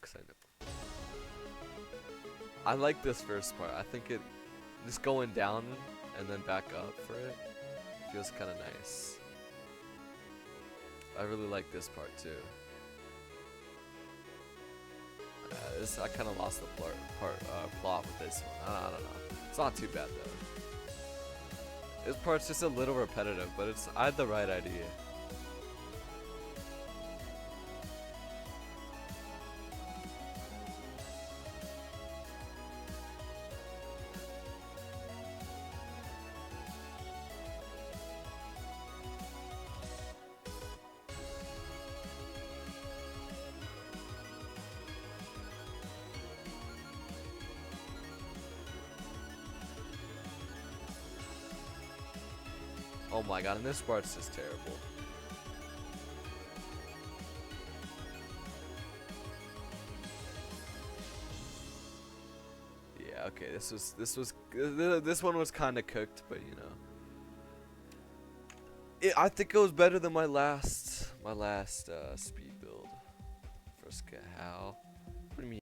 because I know. I like this first part. I think it just going down and then back up for it feels kind of nice. I really like this part too. I kind of lost the plot with this one. I don't know. It's not too bad though. This part's just a little repetitive, but I had the right idea. Oh my god, and this part's just terrible. Yeah, okay, this one was kind of cooked, but you know. I think it was better than my last speed build. First, how? What do you mean?